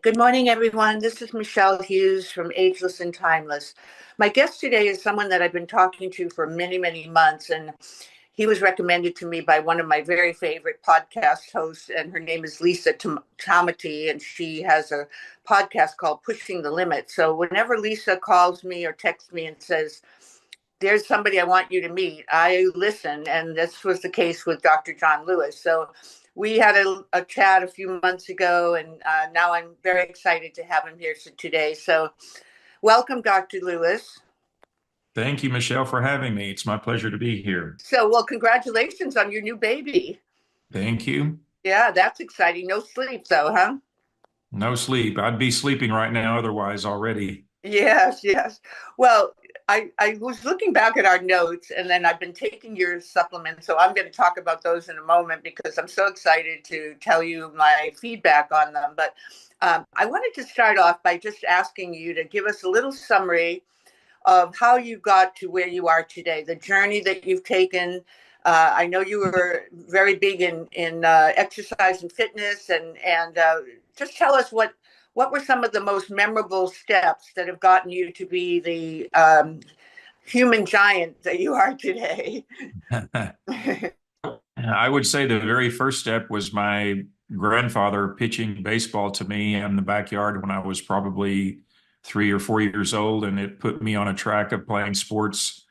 Good morning, everyone. This is Michelle Hughes from Ageless and Timeless. My guest today is someone that I've been talking to for many, many months, and he was recommended to me by one of my very favorite podcast hosts, and her name is Lisa Tamati, and she has a podcast called Pushing the Limit. So whenever Lisa calls me or texts me and says, there's somebody I want you to meet, I listen. And this was the case with Dr. John Lewis. So we had a chat a few months ago, and now I'm very excited to have him here today. So welcome, Dr. Lewis. Thank you, Michelle, for having me. It's my pleasure to be here. So, well, congratulations on your new baby. Thank you. Yeah, that's exciting. No sleep, though, huh? No sleep. I'd be sleeping right now otherwise already. Yes, yes. Well, I was looking back at our notes, and then I've been taking your supplements. So I'm going to talk about those in a moment because I'm so excited to tell you my feedback on them. But I wanted to start off by just asking you to give us a little summary of how you got to where you are today, the journey that you've taken. I know you were very big in exercise and fitness, and just tell us what were some of the most memorable steps that have gotten you to be the human giant that you are today? I would say the very first step was my grandfather pitching baseball to me in the backyard when I was probably 3 or 4 years old, and it put me on a track of playing sports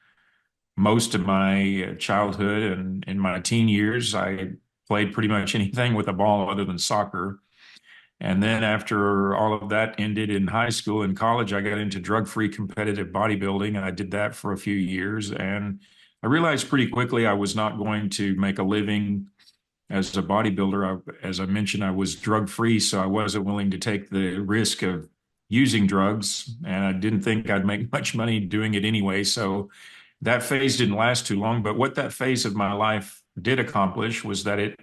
most of my childhood. And in my teen years, I played pretty much anything with a ball other than soccer. And then after all of that ended in high school and college, I got into drug-free competitive bodybuilding. I did that for a few years, and I realized pretty quickly I was not going to make a living as a bodybuilder. As I mentioned, I was drug-free, so I wasn't willing to take the risk of using drugs, and I didn't think I'd make much money doing it anyway. So that phase didn't last too long. But what that phase of my life did accomplish was that it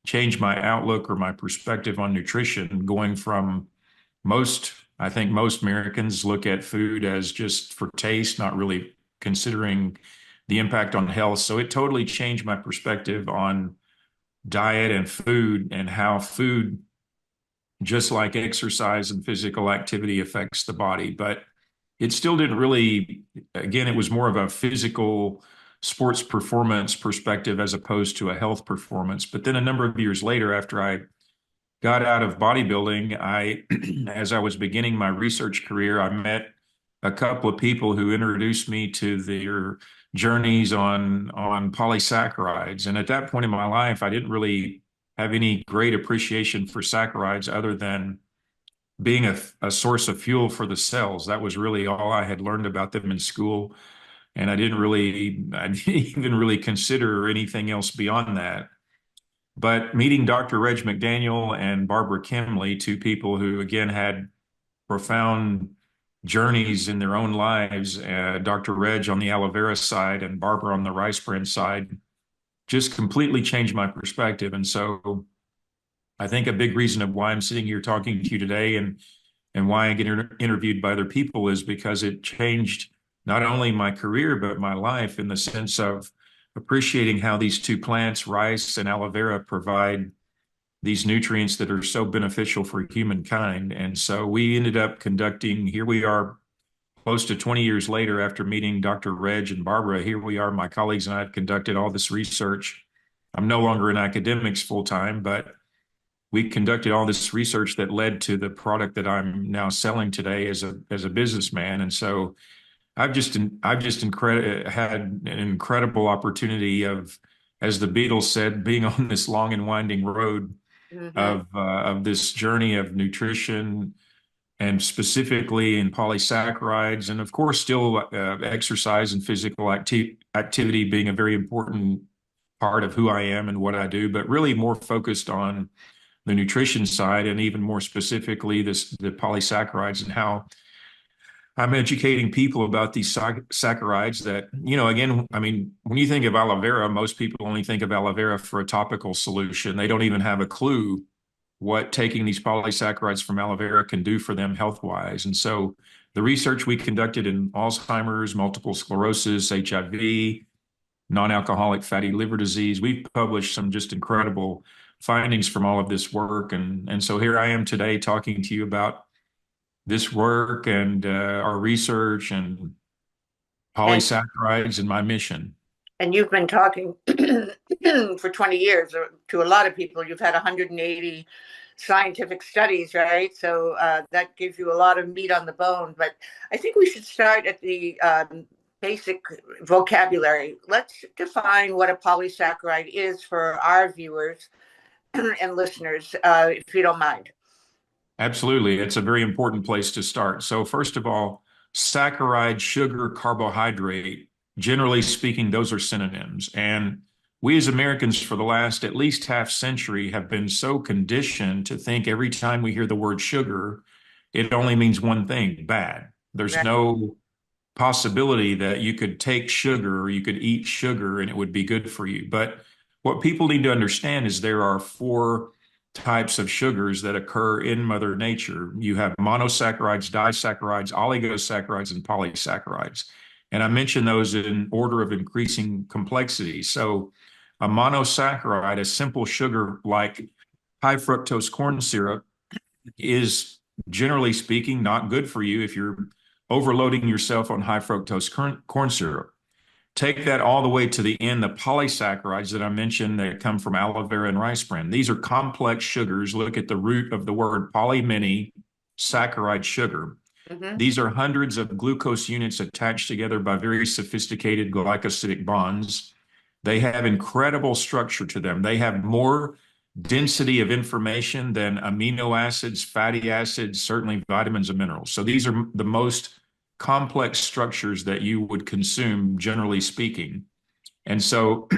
changed my outlook or my perspective on nutrition, going from I think most Americans look at food as just for taste, not really considering the impact on health. So it totally changed my perspective on diet and food, and how food, just like exercise and physical activity, affects the body. But it still didn't really, again, it was more of a physical sports performance perspective as opposed to a health performance. But then a number of years later, after I got out of bodybuilding, as I was beginning my research career, I met a couple of people who introduced me to their journeys on polysaccharides. And at that point in my life, I didn't really have any great appreciation for saccharides other than being a source of fuel for the cells. That was really all I had learned about them in school. And I didn't even really consider anything else beyond that. But meeting Dr. Reg McDaniel and Barbara Kimley, two people who, again, had profound journeys in their own lives, Dr. Reg on the aloe vera side and Barbara on the rice bran side, just completely changed my perspective. And so I think a big reason of why I'm sitting here talking to you today, and why I get interviewed by other people, is because it changed not only my career, but my life, in the sense of appreciating how these two plants, rice and aloe vera, provide these nutrients that are so beneficial for humankind. And so we ended up conducting, here we are close to 20 years later, after meeting Dr. Reg and Barbara, here we are, my colleagues and I have conducted all this research. I'm no longer in academics full time, but we conducted all this research that led to the product that I'm now selling today as a businessman. And so had an incredible opportunity of, as the Beatles said, being on this long and winding road of this journey of nutrition, and specifically in polysaccharides, and of course still exercise and physical activity being a very important part of who I am and what I do, but really more focused on the nutrition side, and even more specifically the polysaccharides, and how I'm educating people about these saccharides that, again, I mean, when you think of aloe vera, most people only think of aloe vera for a topical solution. They don't even have a clue what taking these polysaccharides from aloe vera can do for them health-wise. And so the research we conducted in Alzheimer's, multiple sclerosis, HIV, non-alcoholic fatty liver disease, we've published some just incredible findings from all of this work. And so here I am today talking to you about this work and our research and And polysaccharides and my mission. and you've been talking for 20 years to a lot of people. You've had 180 scientific studies, right? So that gives you a lot of meat on the bone. But I think we should start at the basic vocabulary. Let's define what a polysaccharide is for our viewers and listeners, if you don't mind. Absolutely. It's a very important place to start. So, first of all, saccharide, sugar, carbohydrate, generally speaking, those are synonyms. And we as Americans, for the last at least half century, have been so conditioned to think every time we hear the word sugar, it only means one thing, bad. There's Right. no possibility that you could take sugar or you could eat sugar and it would be good for you. But what people need to understand is there are four types of sugars that occur in Mother Nature. You have monosaccharides, disaccharides, oligosaccharides, and polysaccharides. And I mentioned those in order of increasing complexity. So a monosaccharide, a simple sugar like high fructose corn syrup, is generally speaking not good for you if you're overloading yourself on high fructose corn syrup. Take that all the way to the end, the polysaccharides that I mentioned that come from aloe vera and rice bran. These are complex sugars. Look at the root of the word polymini, saccharide sugar. Mm-hmm. These are hundreds of glucose units attached together by very sophisticated glycosidic bonds. They have incredible structure to them. They have more density of information than amino acids, fatty acids, certainly vitamins and minerals. So these are the most complex structures that you would consume, generally speaking. And so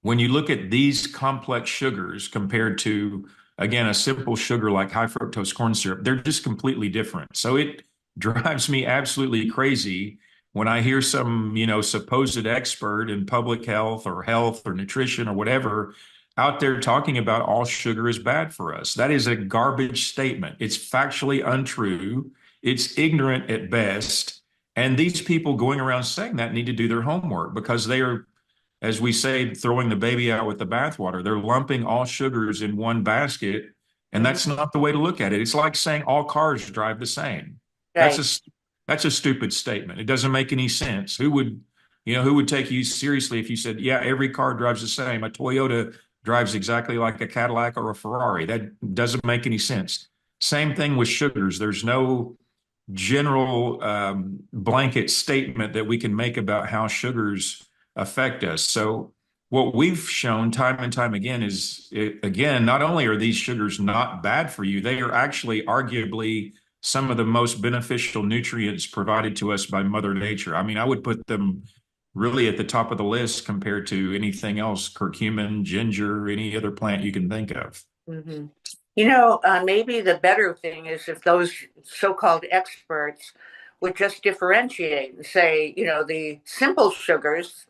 when you look at these complex sugars compared to, again, a simple sugar like high fructose corn syrup, they're just completely different. So it drives me absolutely crazy when I hear some, supposed expert in public health or nutrition or whatever out there talking about all sugar is bad for us. That is a garbage statement. It's factually untrue. It's ignorant at best. And these people going around saying that need to do their homework because they are, as we say, throwing the baby out with the bathwater. They're lumping all sugars in one basket, and Mm-hmm. that's not the way to look at it. It's like saying all cars drive the same. That's Right. a stupid statement. It doesn't make any sense. Who would take you seriously if you said, yeah, every car drives the same. A Toyota drives exactly like a Cadillac or a Ferrari. That doesn't make any sense. Same thing with sugars. There's no general blanket statement that we can make about how sugars affect us. So what we've shown time and time again is, again, not only are these sugars not bad for you, they are actually arguably some of the most beneficial nutrients provided to us by Mother Nature. I mean, I would put them really at the top of the list compared to anything else, curcumin, ginger, any other plant you can think of. Mm-hmm. Maybe the better thing is if those so-called experts would just differentiate and say, the simple sugars,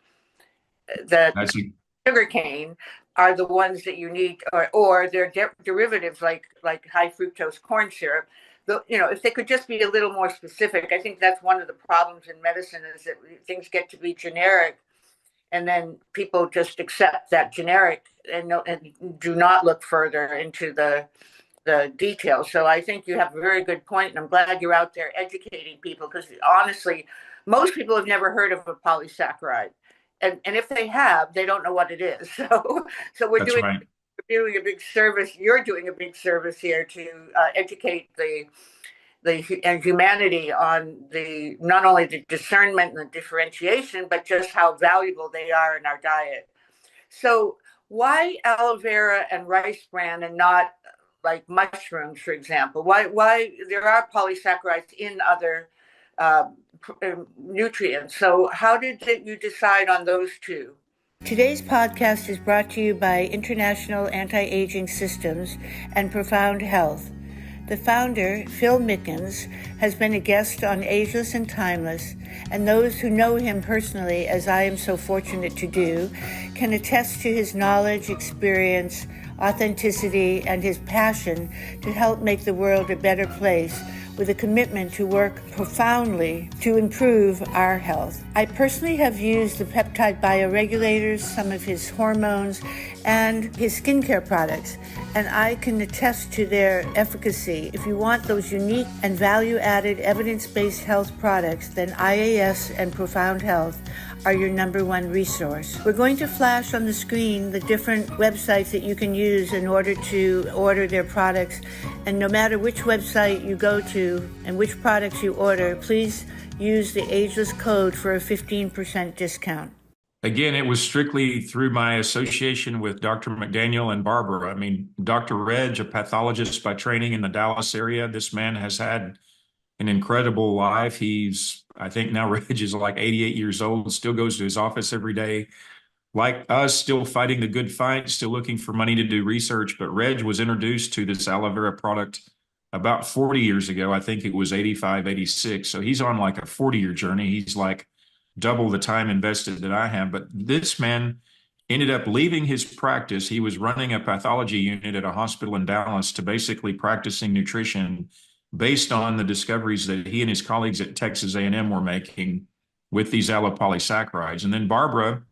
the That's sugar cane, are the ones that you need, or their derivatives like high fructose corn syrup. If they could just be a little more specific. I think that's one of the problems in medicine is that things get to be generic, and then people just accept that generic and do not look further into the details. So I think you have a very good point, and I'm glad you're out there educating people because honestly, most people have never heard of a polysaccharide, and if they have, they don't know what it is. So we're that's doing right. a big service. You're doing a big service here to educate and humanity on the not only the discernment and the differentiation, but just how valuable they are in our diet. So why aloe vera and rice bran and not like mushrooms, for example? Why there are polysaccharides in other nutrients? So how did you decide on those two? Today's podcast is brought to you by International Anti-Aging Systems and Profound Health. The founder, Phil Mickens, has been a guest on Ageless and Timeless, and those who know him personally, as I am so fortunate to do, can attest to his knowledge, experience, authenticity, and his passion to help make the world a better place with a commitment to work profoundly to improve our health. I personally have used the peptide bioregulators, some of his hormones, and his skincare products, and I can attest to their efficacy. If you want those unique and value-added evidence-based health products, then IAS and Profound Health are your number one resource. We're going to flash on the screen the different websites that you can use in order to order their products. And no matter which website you go to and which products you order, please use the Ageless code for a 15% discount. Again, it was strictly through my association with Dr. McDaniel and Barbara. I mean, Dr. Reg, a pathologist by training in the Dallas area, this man has had an incredible life. I think now Reg is like 88 years old, still goes to his office every day. Like us, still fighting the good fight, still looking for money to do research. But Reg was introduced to this aloe vera product about 40 years ago. I think it was 85, 86. So he's on like a 40-year journey. He's like double the time invested that I have. But this man ended up leaving his practice. He was running a pathology unit at a hospital in Dallas to basically practicing nutrition based on the discoveries that he and his colleagues at Texas A&M were making with these allopolysaccharides. And then Barbara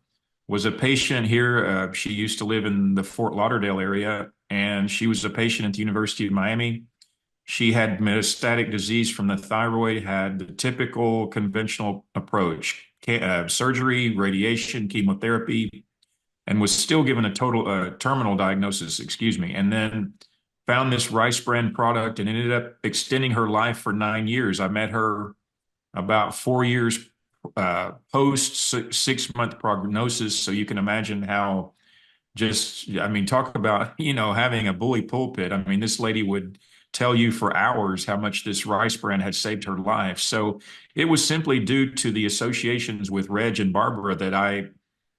was a patient here. She used to live in the Fort Lauderdale area, and she was a patient at the University of Miami. She had metastatic disease from the thyroid, had the typical conventional approach, surgery, radiation, chemotherapy, and was still given a terminal diagnosis, and then found this rice bran product and ended up extending her life for 9 years. I met her about 4 years post 6-month prognosis. So you can imagine how talk about, having a bully pulpit. I mean, this lady would tell you for hours how much this rice bran had saved her life. So it was simply due to the associations with Reg and Barbara that I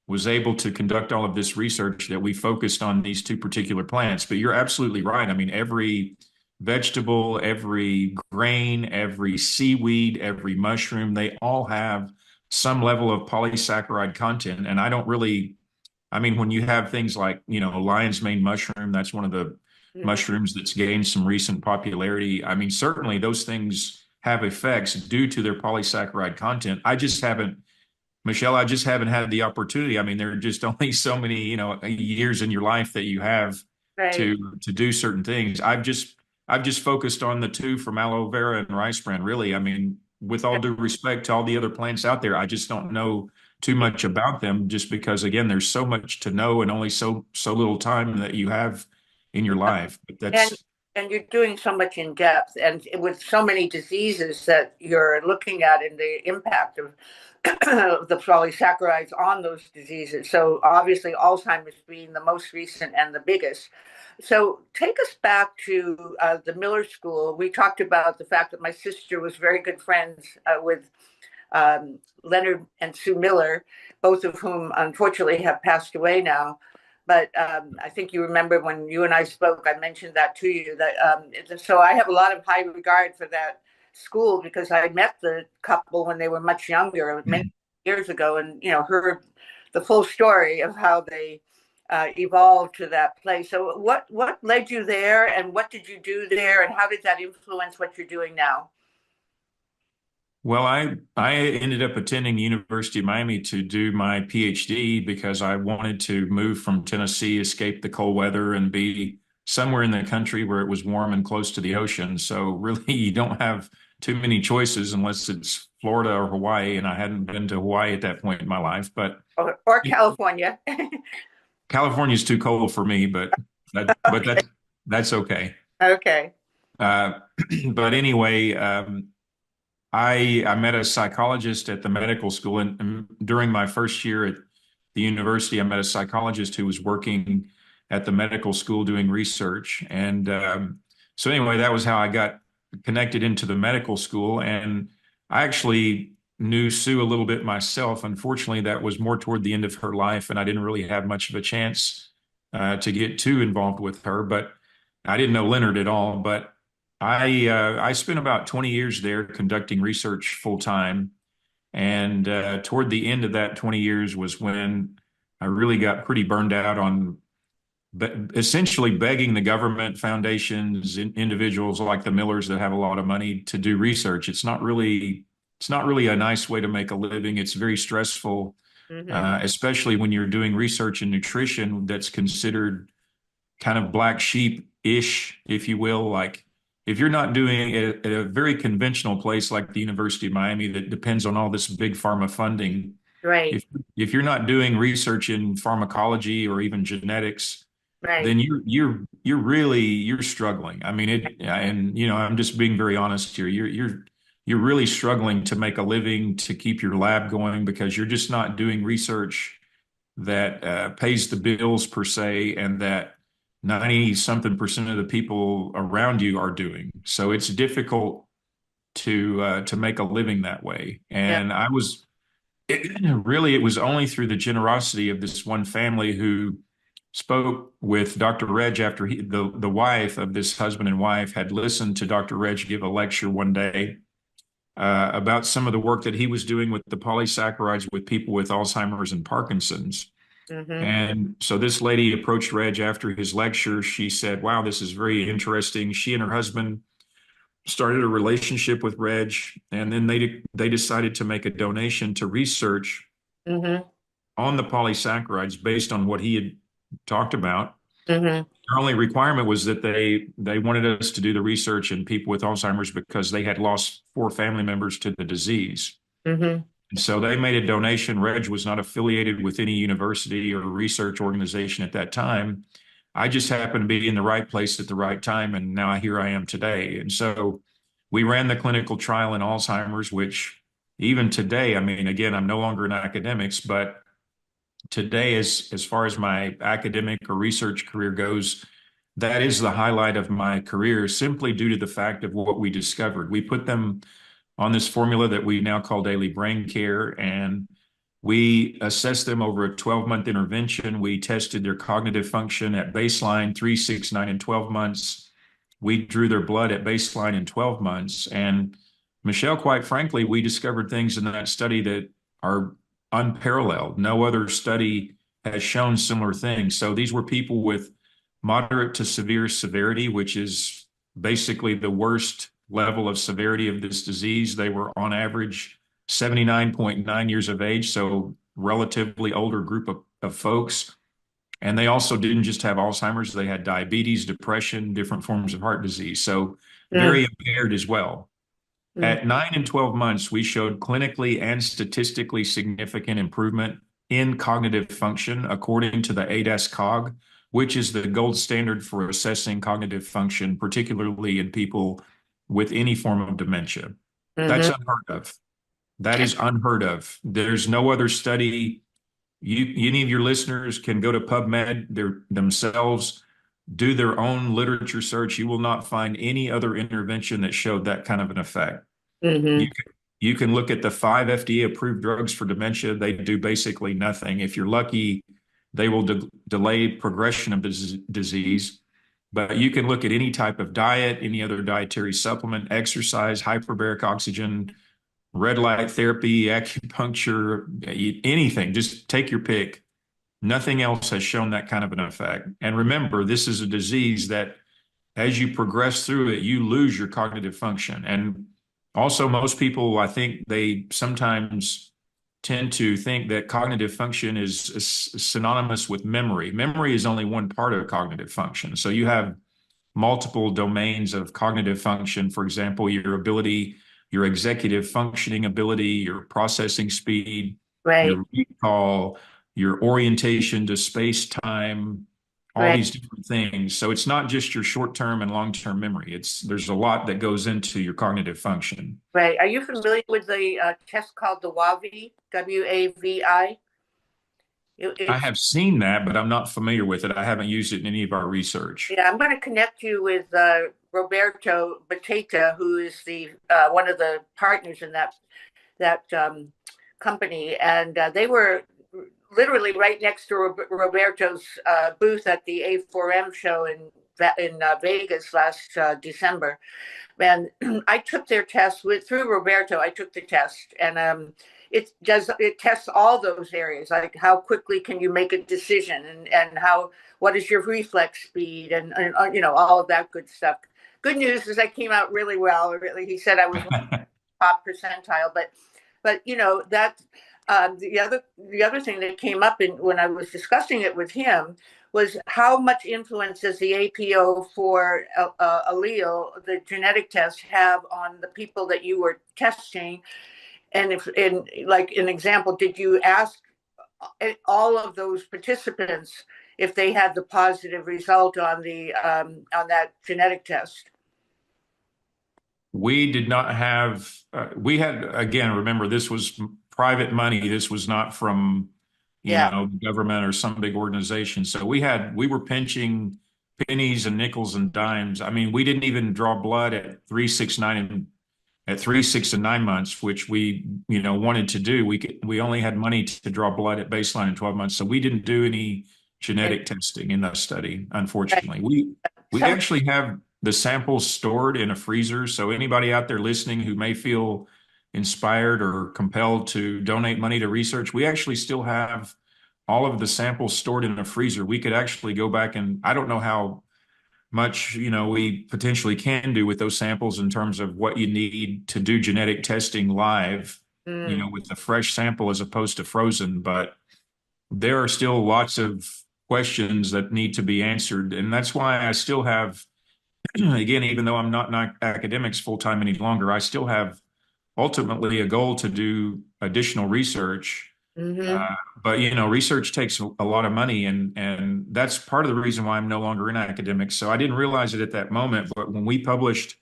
was able to conduct all of this research, that we focused on these two particular plants. But you're absolutely right. I mean, every vegetable, every grain, every seaweed, every mushroom, they all have some level of polysaccharide content. And when you have things like, lion's mane mushroom, that's one of the mushrooms that's gained some recent popularity. I mean, certainly those things have effects due to their polysaccharide content. Michelle, I just haven't had the opportunity. I mean, there are just only so many, years in your life that you have to do certain things. I've just focused on the two from aloe vera and rice bran, really. I mean, with all due respect to all the other plants out there, I just don't know too much about them, just because, again, there's so much to know and only so little time that you have in your life. But and you're doing so much in depth, and with so many diseases that you're looking at, and the impact of the polysaccharides on those diseases. So obviously Alzheimer's being the most recent and the biggest. So take us back to the Miller School. We talked about the fact that my sister was very good friends with Leonard and Sue Miller, both of whom unfortunately have passed away now. But I think you remember when you and I spoke, I mentioned that to you. So I have a lot of high regard for that school, because I met the couple when they were much younger, many years ago, and heard the full story of how they evolved to that place. So what led you there, and what did you do there, and how did that influence what you're doing now? Well, I ended up attending the University of Miami to do my PhD because I wanted to move from Tennessee, escape the cold weather, and be somewhere in the country where it was warm and close to the ocean. So really, you don't have too many choices unless it's Florida or Hawaii, and I hadn't been to Hawaii at that point in my life. But or California. California's too cold for me, but that's okay. Okay. But anyway, I met a psychologist at the medical school, and during my first year at the university, I met a psychologist who was working at the medical school doing research. And so anyway, that was how I got connected into the medical school. And I actually knew Sue a little bit myself. Unfortunately, that was more toward the end of her life, and I didn't really have much of a chance to get too involved with her. But I didn't know Leonard at all. But I spent about 20 years there conducting research full time. And toward the end of that 20 years was when I really got pretty burned out on essentially begging the government, foundations, individuals like the Millers that have a lot of money to do research. It's not really a nice way to make a living. It's very stressful, especially when you're doing research in nutrition that's considered kind of black sheep-ish, if you will. Like if you're not doing it at a very conventional place like the University of Miami that depends on all this big pharma funding, Right. if you're not doing research in pharmacology or even genetics, Right. then you're struggling. I mean and I'm just being very honest here. You're really struggling to make a living, to keep your lab going, because you're just not doing research that pays the bills per se, and that 90 something percent of the people around you are doing. So it's difficult to make a living that way. Yeah. And it was only through the generosity of this one family who spoke with Dr. Reg after the wife of this husband and wife had listened to Dr. Reg give a lecture one day about some of the work that he was doing with the polysaccharides with people with Alzheimer's and Parkinson's. And so this lady approached Reg after his lecture. She said, "Wow, this is very interesting." She and her husband started a relationship with Reg, and then they decided to make a donation to research on the polysaccharides based on what he had talked about. Their only requirement was that they wanted us to do the research in people with Alzheimer's because they had lost 4 family members to the disease. And so they made a donation. Reg was not affiliated with any university or research organization at that time. I just happened to be in the right place at the right time, and now here I am today. And so we ran the clinical trial in Alzheimer's, which even today, I mean, again, I'm no longer in academics, but today, as far as my academic or research career goes, that is the highlight of my career, simply due to the fact of what we discovered. We put them on this formula that we now call daily brain care, and we assessed them over a 12-month intervention. We tested their cognitive function at baseline, 3, 6, 9, and 12 months. We drew their blood at baseline in 12 months. And Michelle, quite frankly, we discovered things in that study that are unparalleled. No other study has shown similar things. So these were people with moderate to severe severity, which is basically the worst level of severity of this disease. They were on average 79.9 years of age, so relatively older group of folks. And they also didn't just have Alzheimer's, they had diabetes, depression, different forms of heart disease. So very impaired as well. At 9 and 12 months, we showed clinically and statistically significant improvement in cognitive function according to the ADAS-Cog, which is the gold standard for assessing cognitive function, particularly in people with any form of dementia. That's unheard of. That is unheard of. There's no other study. Any of your listeners can go to PubMed themselves, do their own literature search. You will not find any other intervention that showed that kind of an effect. You can look at the 5 FDA-approved drugs for dementia. They do basically nothing. If you're lucky, they will delay progression of the disease. But you can look at any type of diet, any other dietary supplement, exercise, hyperbaric oxygen, red light therapy, acupuncture, anything. Just take your pick. Nothing else has shown that kind of an effect. And remember, this is a disease that as you progress through it, you lose your cognitive function. And also, most people, I think they sometimes tend to think that cognitive function is synonymous with memory. Memory is only one part of cognitive function. So you have multiple domains of cognitive function. For example, your ability, your executive functioning ability, your processing speed, your recall, your orientation to space, time, all these different things. So it's not just your short-term and long-term memory. There's a lot that goes into your cognitive function. Right. Are you familiar with the test called the WAVI? WAVI? I have seen that, but I'm not familiar with it. I haven't used it in any of our research. Yeah, I'm going to connect you with Roberto Bateta, who is the one of the partners in that company, and they were literally right next to Roberto's booth at the A4M show in Vegas last December. And I took their test through Roberto. I took the test, and it tests all those areas, like how quickly can you make a decision, and how what is your reflex speed, and all of that good stuff. Good news is I came out really well. Really, he said I was top percentile, but that the other thing that came up when I was discussing it with him was how much influence does the APO4 allele, the genetic test, have on the people that you were testing? And if, in like an example, did you ask all of those participants if they had the positive result on that genetic test? We did not have, we had, again, remember, this was private money. This was not from, Yeah. the government or some big organization. So we were pinching pennies and nickels and dimes. I mean, we didn't even draw blood at 3, 6, 9, and at 3, 6, and 9 months, which we, wanted to do. We only had money to draw blood at baseline in 12 months. So we didn't do any genetic testing in the study, unfortunately. We actually have the samples stored in a freezer. So anybody out there listening who may feel inspired or compelled to donate money to research, we actually still have all of the samples stored in a freezer. We could actually go back, and I don't know how much we potentially can do with those samples in terms of what you need to do genetic testing live, with a fresh sample as opposed to frozen. But there are still lots of questions that need to be answered, and that's why I still have, again, even though I'm not in academics full time any longer, I still have ultimately a goal to do additional research. But research takes a lot of money, and that's part of the reason why I'm no longer in academics. So I didn't realize it at that moment, but when we published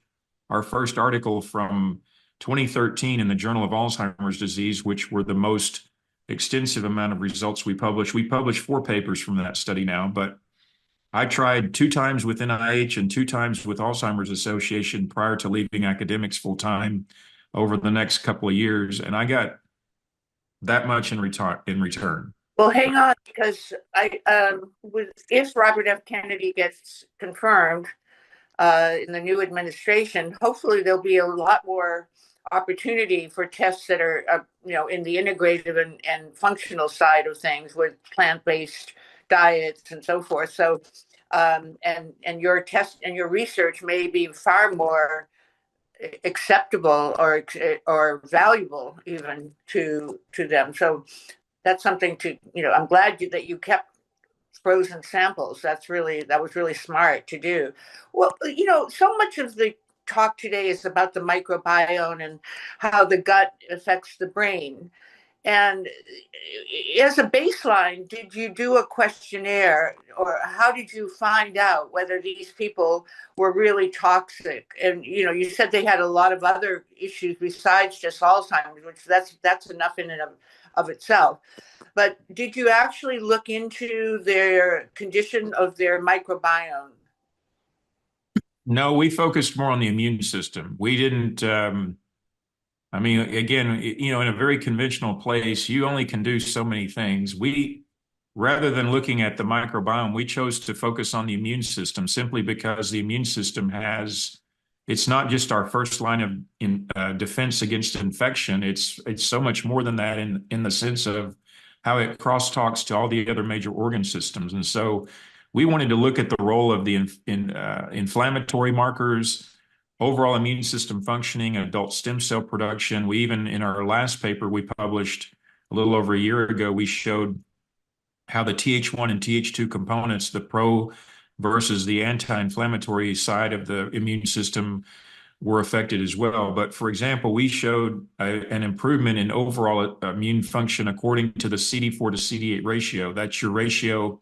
our first article from 2013 in the Journal of Alzheimer's Disease, which were the most extensive amount of results we published 4 papers from that study now. But I tried 2 times with NIH and 2 times with Alzheimer's Association prior to leaving academics full time over the next couple of years, and I got that much in return. Well, hang on, because if Robert F. Kennedy gets confirmed in the new administration, hopefully there'll be a lot more opportunity for tests that are in the integrative and functional side of things with plant-based diets and so forth. So and your test and your research may be far more acceptable or valuable even to them. So that's something to, I'm glad that you kept frozen samples. That was really smart to do. Well, so much of the talk today is about the microbiome and how the gut affects the brain. And as a baseline, did you do a questionnaire, or how did you find out whether these people were really toxic? And you said they had a lot of other issues besides just Alzheimer's, which that's enough in and of itself. But did you actually look into their condition of their microbiome? No, we focused more on the immune system. We didn't. I mean, again, in a very conventional place, you only can do so many things. Rather than looking at the microbiome, we chose to focus on the immune system simply because the immune system it's not just our first line of defense against infection. It's so much more than that in the sense of how it crosstalks to all the other major organ systems. And so we wanted to look at the role of the inflammatory markers, overall immune system functioning, adult stem cell production. We even, in our last paper we published a little over a year ago, we showed how the Th1 and Th2 components, the pro versus the anti-inflammatory side of the immune system, were affected as well. But for example, we showed an improvement in overall immune function according to the CD4 to CD8 ratio. That's your ratio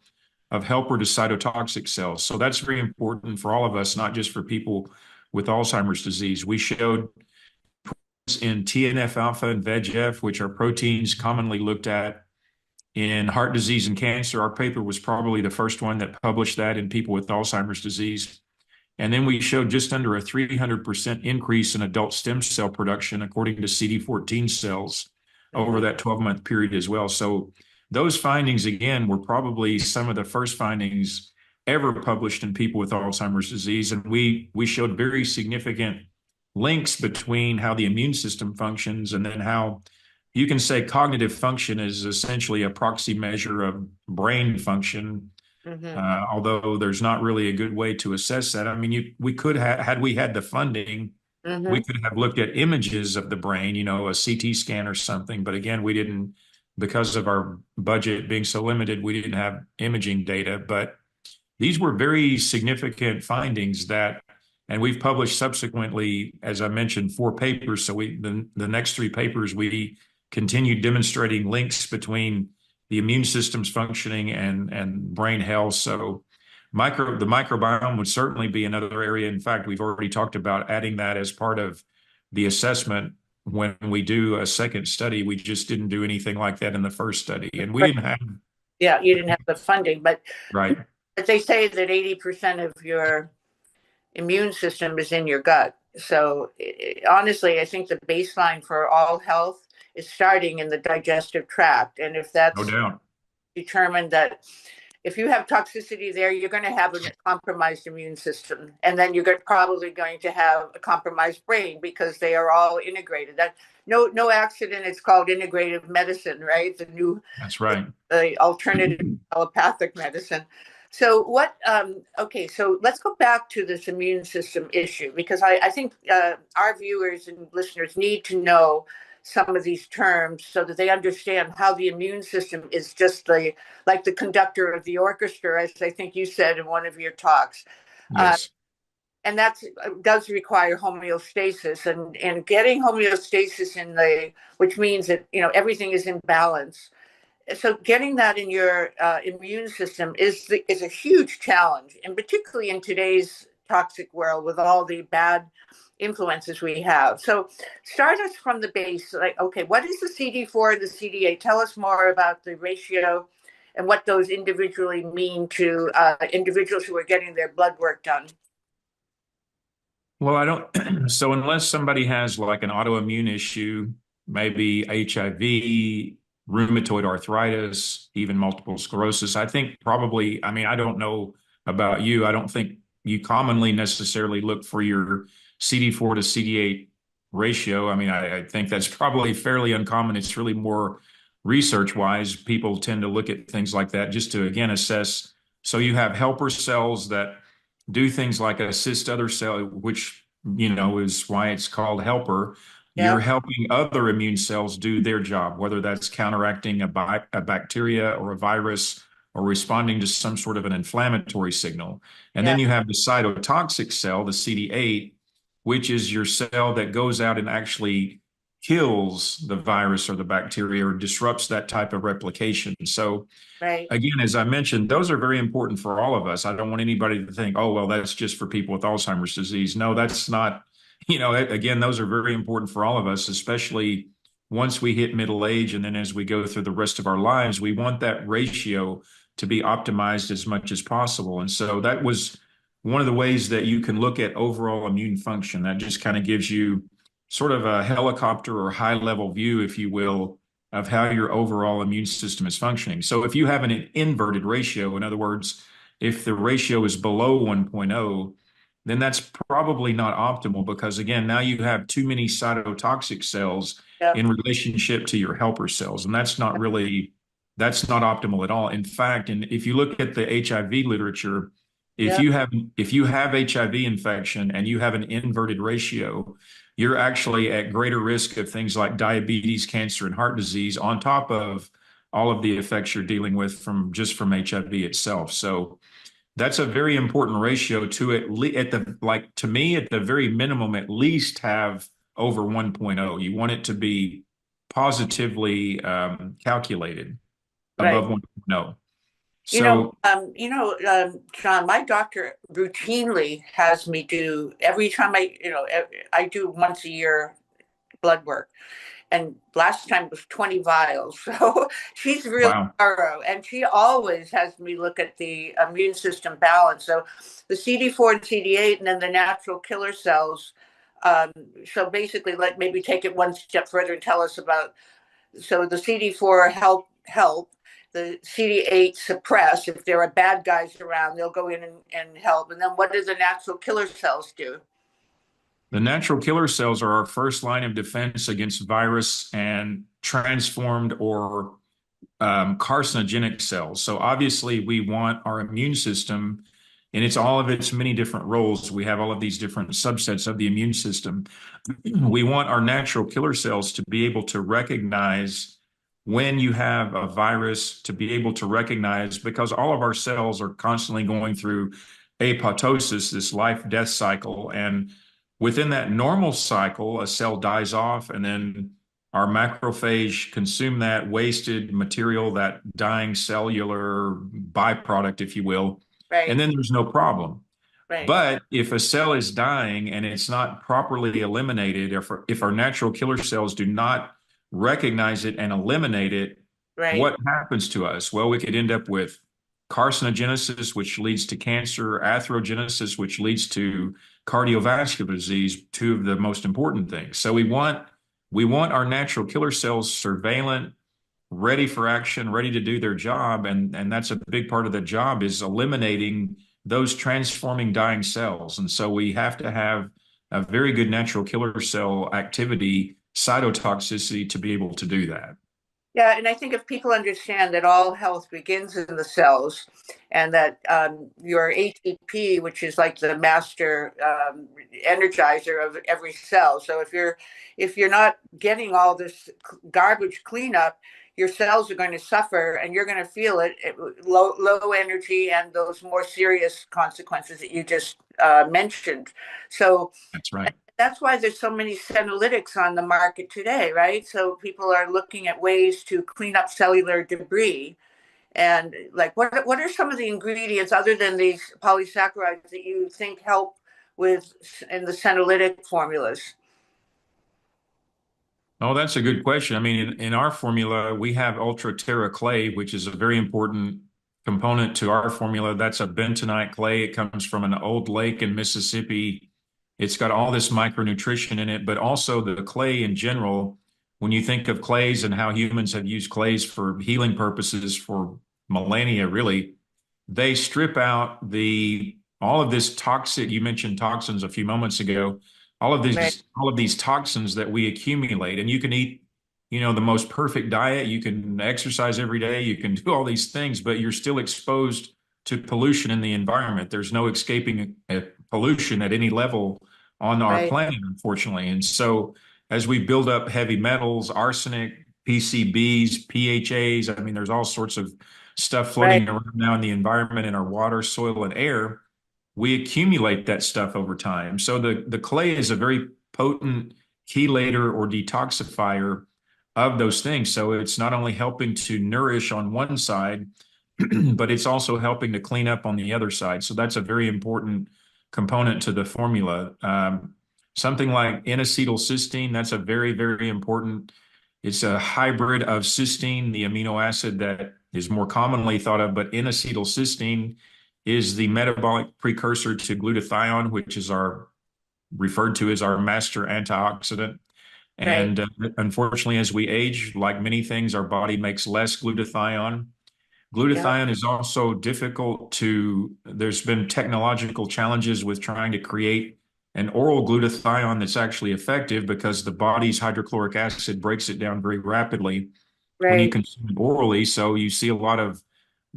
of helper to cytotoxic cells. So that's very important for all of us, not just for people with Alzheimer's disease. We showed in TNF alpha and VEGF, which are proteins commonly looked at in heart disease and cancer. Our paper was probably the first one that published that in people with Alzheimer's disease. And then we showed just under a 300% increase in adult stem cell production according to CD14 cells over that 12-month period as well. So those findings, again, were probably some of the first findings ever published in people with Alzheimer's disease. And we showed very significant links between how the immune system functions and then how you can say cognitive function is essentially a proxy measure of brain function, Mm-hmm. although there's not really a good way to assess that. I mean, we could have, had we had the funding, we Mm-hmm. could have looked at images of the brain, a CT scan or something. But again, we didn't, because of our budget being so limited, we didn't have imaging data. But these were very significant findings and we've published subsequently, as I mentioned, 4 papers. So the next 3 papers, we continued demonstrating links between the immune system's functioning and brain health. So the microbiome would certainly be another area. In fact, we've already talked about adding that as part of the assessment when we do a second study. We just didn't do anything like that in the first study, and we Right. didn't have. Yeah, you didn't have the funding, but Right. they say that 80% of your immune system is in your gut. So honestly, I think the baseline for all health is starting in the digestive tract. And if No that's doubt. determined that if you have toxicity there, you're going to have a compromised immune system. And then you're probably going to have a compromised brain because they are all integrated. That no accident. It's called integrative medicine, right? That's right. The alternative allopathic medicine. So okay, so let's go back to this immune system issue because I think our viewers and listeners need to know some of these terms so that they understand how the immune system is just like the conductor of the orchestra, as I think you said in one of your talks. Yes. And that does require homeostasis and getting homeostasis which means that, everything is in balance. So getting that in your immune system is a huge challenge, and particularly in today's toxic world with all the bad influences we have. So start us from the base. Like, okay, what is the CD4 and the CD8? Tell us more about the ratio and what those individually mean to individuals who are getting their blood work done. Well, I don't. So unless somebody has like an autoimmune issue, maybe HIV, rheumatoid arthritis, even multiple sclerosis, I think probably, I mean, I don't know about you. I don't think you commonly necessarily look for your CD4 to CD8 ratio. I mean, I think that's probably fairly uncommon. It's really more research wise. People tend to look at things like that just to, again, assess. So you have helper cells that do things like assist other cells, which is why it's called helper. Yeah. You're helping other immune cells do their job, whether that's counteracting a bacteria or a virus or responding to some sort of an inflammatory signal. And Yeah. then you have the cytotoxic cell, the CD8, which is your cell that goes out and actually kills the virus or the bacteria or disrupts that type of replication. So Right. again, as I mentioned, those are very important for all of us. I don't want anybody to think, oh, well, that's just for people with Alzheimer's disease. No, that's not, again, those are very important for all of us, especially once we hit middle age. And then as we go through the rest of our lives, we want that ratio to be optimized as much as possible. And so that was one of the ways that you can look at overall immune function. That just kind of gives you sort of a helicopter or high level view, if you will, of how your overall immune system is functioning. So if you have an inverted ratio, in other words, if the ratio is below 1.0, then that's probably not optimal because again, now you have too many cytotoxic cells Yeah. in relationship to your helper cells. And that's not optimal at all. In fact, and if you look at the HIV literature, if Yeah. you have HIV infection and you have an inverted ratio, you're actually at greater risk of things like diabetes, cancer, and heart disease on top of all of the effects you're dealing with from HIV itself. So that's a very important ratio to to me, at the very minimum, at least have over 1.0. You want it to be positively calculated Right. above 1.0. So John, my doctor routinely has me do every time I do once a year blood work. And last time was 20 vials. So she's really wow. thorough. And she always has me look at the immune system balance. So the CD4 and CD8, and then the natural killer cells. So basically, like maybe take it one step further and tell us about. So the CD4 help. The CD8 suppress. If there are bad guys around, they'll go in and help. And then what do the natural killer cells do? The natural killer cells are our first line of defense against virus and transformed or carcinogenic cells. So obviously we want our immune system and it's all of its many different roles. We have all of these different subsets of the immune system. We want our natural killer cells to be able to recognize when you have a virus, to be able to recognize, because all of our cells are constantly going through apoptosis, this life-death cycle. And within that normal cycle, a cell dies off, and then our macrophage consume that wasted material, that dying cellular byproduct, if you will, and Right. then there's no problem. Right. But if a cell is dying and it's not properly eliminated, if our natural killer cells do not recognize it and eliminate it, Right. what happens to us? Well, we could end up with carcinogenesis, which leads to cancer, atherogenesis, which leads to cardiovascular disease, two of the most important things. So we want our natural killer cells surveillant, ready for action, ready to do their job. And that's a big part of the job, is eliminating those transforming dying cells. And so we have to have a very good natural killer cell activity, cytotoxicity, to be able to do that. Yeah, and I think if people understand that all health begins in the cells, and that your ATP, which is like the master energizer of every cell. So if you're not getting all this garbage cleanup, your cells are going to suffer, and you're going to feel it, low energy, and those more serious consequences that you just mentioned. So That's right. that's why there's so many senolytics on the market today, right? So people are looking at ways to clean up cellular debris. And like, what are some of the ingredients other than these polysaccharides that you think help with in the senolytic formulas? Oh, that's a good question. I mean, in our formula, we have Ultra Terra clay, which is a very important component to our formula. That's a bentonite clay. It comes from an old lake in Mississippi. It's got all this micronutrition in it, but also the clay in general. When you think of clays and how humans have used clays for healing purposes for millennia, really, they strip out all of this toxic. You mentioned toxins a few moments ago. Right. All of these toxins that we accumulate, and you can eat, the most perfect diet. You can exercise every day. You can do all these things, but you're still exposed to pollution in the environment. There's no escaping pollution at any level on our Right. planet, unfortunately. And so as we build up heavy metals, arsenic, PCBs, PHAs, I mean, there's all sorts of stuff Right. floating around now in the environment, in our water, soil, and air. We accumulate that stuff over time. So the clay is a very potent chelator or detoxifier of those things. So it's not only helping to nourish on one side, but it's also helping to clean up on the other side. So that's a very important component to the formula. Something like N-acetylcysteine, that's a very, very important. It's a hybrid of cysteine, the amino acid that is more commonly thought of, but N-acetylcysteine is the metabolic precursor to glutathione, which is referred to as our master antioxidant. Right. And unfortunately, as we age, like many things, our body makes less glutathione. Yep. Glutathione is also there's been technological challenges with trying to create an oral glutathione that's actually effective, because the body's hydrochloric acid breaks it down very rapidly when you Right. consume it orally. So you see a lot of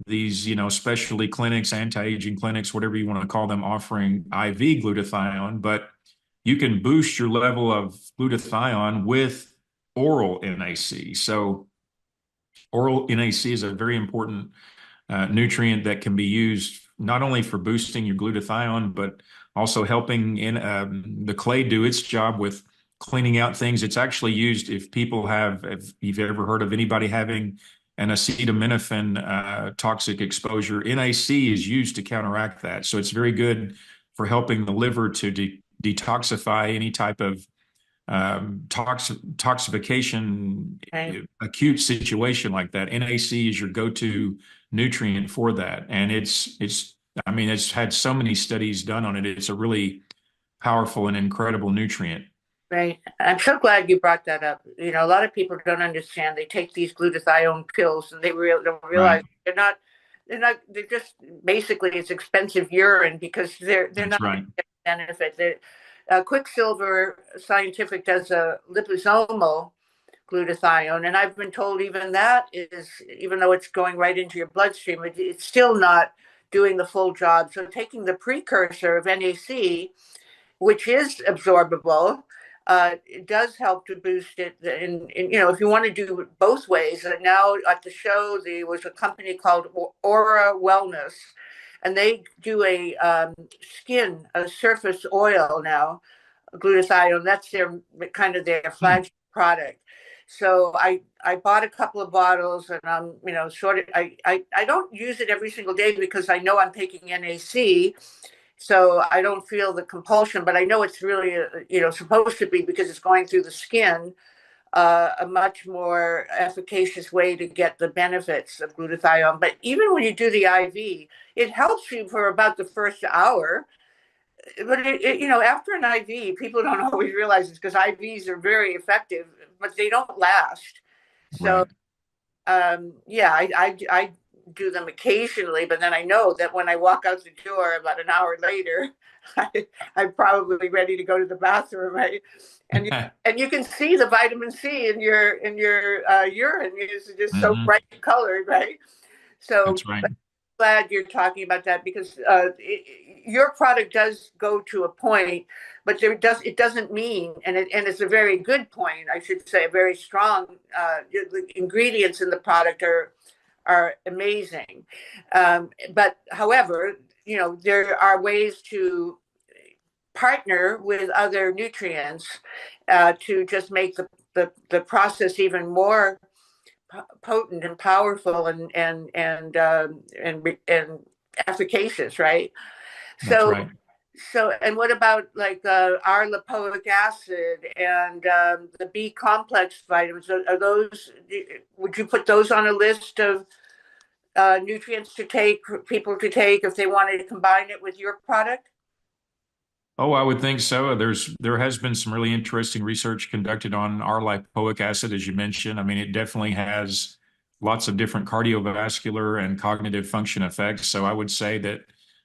these, specialty clinics, anti-aging clinics, whatever you want to call them, offering IV glutathione, but you can boost your level of glutathione with oral NAC. So oral NAC is a very important nutrient that can be used not only for boosting your glutathione, but also helping the clay do its job with cleaning out things. It's actually used if you've ever heard of anybody having an acetaminophen toxic exposure, NAC is used to counteract that. So it's very good for helping the liver to detoxify any type of toxification, Right. acute situation like that. NAC is your go-to nutrient for that. And I mean, it's had so many studies done on it. It's a really powerful and incredible nutrient. Right. I'm so glad you brought that up. A lot of people don't understand. They take these glutathione pills, and they don't Right. realize they're just basically it's expensive urine, because they're That's not right. benefit. Quicksilver Scientific does a liposomal glutathione, and I've been told even that is, even though it's going right into your bloodstream, it's still not doing the full job. So taking the precursor of NAC, which is absorbable, it does help to boost it. And if you want to do it both ways, now at the show, there was a company called Aura Wellness, and they do a surface oil now, glutathione. That's their kind of their flagship product. So I bought a couple of bottles, and I'm sort of I don't use it every single day because I know I'm taking NAC, so I don't feel the compulsion. But I know it's really supposed to be, because it's going through the skin, a much more efficacious way to get the benefits of glutathione. But even when you do the IV, it helps you for about the first hour. But after an IV, people don't always realize this, because IVs are very effective, but they don't last. So, Right. yeah, I do them occasionally, but then I know that when I walk out the door about an hour later, I'm probably ready to go to the bathroom, right? And you can see the vitamin C in your urine. It's just so Hmm. bright colored, right? So That's right. glad you're talking about that, because your product does go to a point, but it doesn't mean, and it's a very good point, I should say, a very strong. The ingredients in the product are amazing, but however, there are ways to partner with other nutrients to just make the process even more potent and powerful and efficacious, right? That's So right. and what about like our lipoic acid and the B complex vitamins? Are those? Would you put those on a list of nutrients to take, for people to take, if they wanted to combine it with your product? Oh, I would think so. There has been some really interesting research conducted on our lipoic acid, as you mentioned. I mean, it definitely has lots of different cardiovascular and cognitive function effects. So I would say that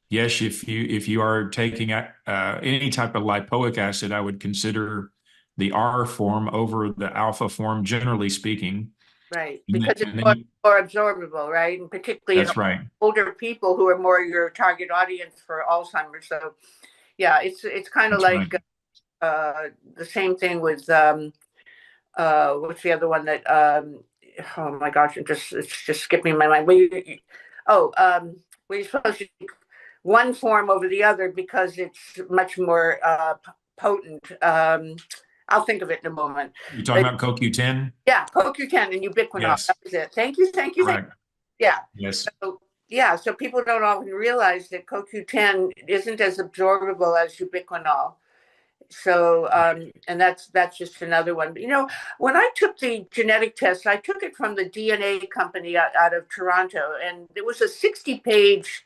yes, if you are taking any type of lipoic acid, I would consider the R form over the alpha form, generally speaking. Right, And then, because it's and then more, you, more absorbable, right? And particularly in that's right. older people who are more your target audience for Alzheimer's. So yeah, it's kind of That's right. like the same thing with what's the other one that oh my gosh, it's just skipping my mind. Oh, we're supposed to take one form over the other because it's much more potent. I'll think of it in a moment. You're talking But about CoQ10? yeah, CoQ10 and ubiquinol. Yes, That was it. Thank you, thank you, thank correct. you. Yeah. Yes, So yeah, so people don't often realize that CoQ10 isn't as absorbable as ubiquinol. So and that's just another one. But, when I took the genetic test, I took it from the DNA company out of Toronto, and it was a 60-page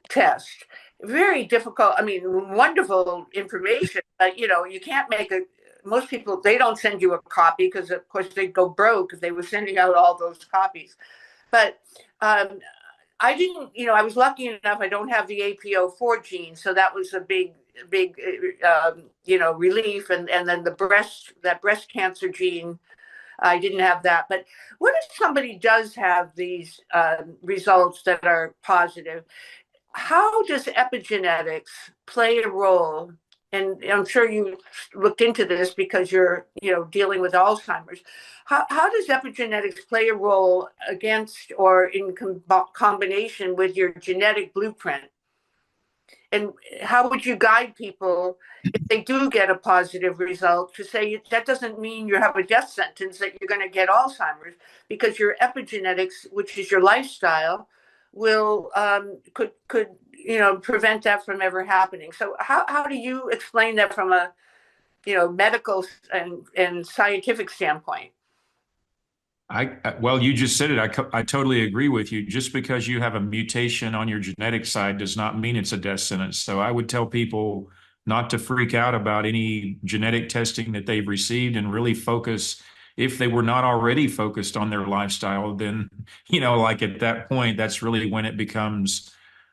test. Very difficult. I mean, wonderful information, but you can't make a. Most people, they don't send you a copy because of course they'd go broke if they were sending out all those copies. But um, I didn't, I was lucky enough. I don't have the APO4 gene, so that was a big, relief. And then that breast cancer gene, I didn't have that. But what if somebody does have these results that are positive? How does epigenetics play a role? And I'm sure you looked into this because you're, dealing with Alzheimer's. How does epigenetics play a role against or in combination with your genetic blueprint? And how would you guide people if they do get a positive result to say that doesn't mean you have a death sentence, that you're going to get Alzheimer's, because your epigenetics, which is your lifestyle, will could prevent that from ever happening. So how do you explain that from a medical and scientific standpoint? Well, you just said it. I totally agree with you. Just because you have a mutation on your genetic side does not mean it's a death sentence. So I would tell people not to freak out about any genetic testing that they've received and really focus. If they were not already focused on their lifestyle, then, like at that point, that's really when it becomes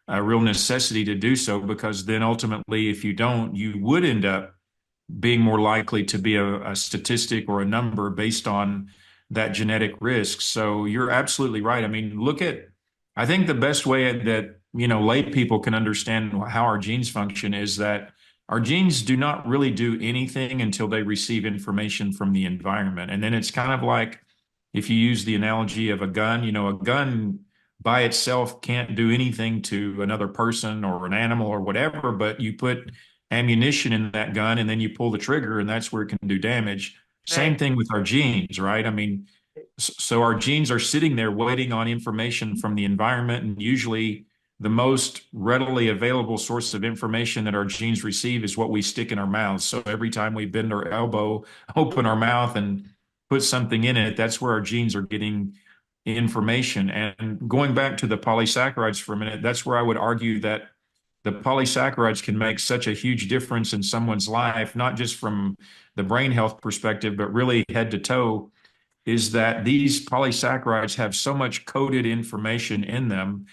a real necessity to do so, because then ultimately, if you don't, you would end up being more likely to be a statistic or a number based on that genetic risk. So you're absolutely right. I mean, I think the best way that, lay people can understand how our genes function is that our genes do not really do anything until they receive information from the environment. And then it's kind of like if you use the analogy of a gun, a gun by itself can't do anything to another person or an animal or whatever, but you put ammunition in that gun and then you pull the trigger and that's where it can do damage. Same Right. thing with our genes, right? I mean, so our genes are sitting there waiting on information from the environment, and usually the most readily available source of information that our genes receive is what we stick in our mouths. So every time we bend our elbow, open our mouth and put something in it, that's where our genes are getting information. And going back to the polysaccharides for a minute, that's where I would argue that the polysaccharides can make such a huge difference in someone's life, not just from the brain health perspective, but really head to toe, is that these polysaccharides have so much coded information in them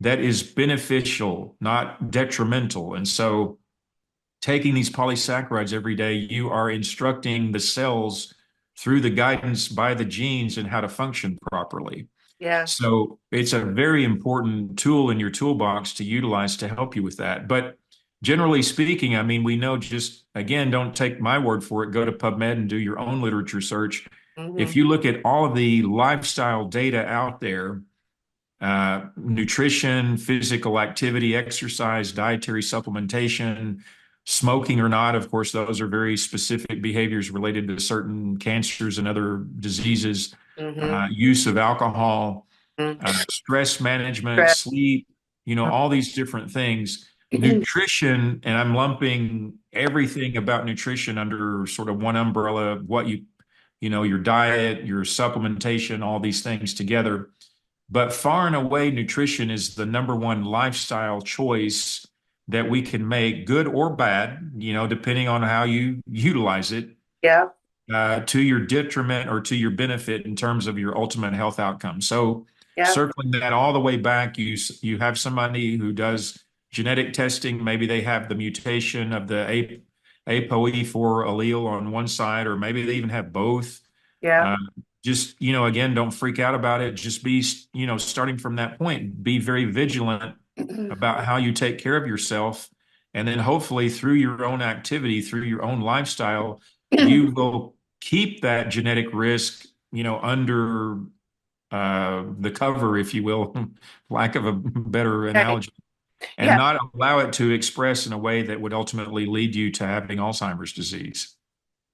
that is beneficial, not detrimental. And so taking these polysaccharides every day, you are instructing the cells through the guidance by the genes and how to function properly. Yes. So it's a very important tool in your toolbox to utilize to help you with that. But generally speaking, I mean, we know, just again, don't take my word for it. Go to PubMed and do your own literature search. If Mm-hmm. you look at all of the lifestyle data out there, nutrition, physical activity, exercise, dietary supplementation, smoking or not, of course, those are very specific behaviors related to certain cancers and other diseases, Mm-hmm. use of alcohol, Mm-hmm. stress management, Correct. sleep, all these different things. Nutrition, and I'm lumping everything about nutrition under sort of one umbrella, your diet, your supplementation, all these things together. But far and away, nutrition is the number one lifestyle choice that we can make, good or bad, depending on how you utilize it, Yeah. to your detriment or to your benefit in terms of your ultimate health outcome. So Yeah. circling that all the way back, you have somebody who does genetic testing. Maybe they have the mutation of the ApoE4 allele on one side, or maybe they even have both. Yeah. Uh, just, again, don't freak out about it. Just be, starting from that point, be very vigilant about how you take care of yourself. And then hopefully through your own activity, through your own lifestyle, you will keep that genetic risk, under the cover, if you will, lack of a better Right. analogy, and Yeah. not allow it to express in a way that would ultimately lead you to having Alzheimer's disease.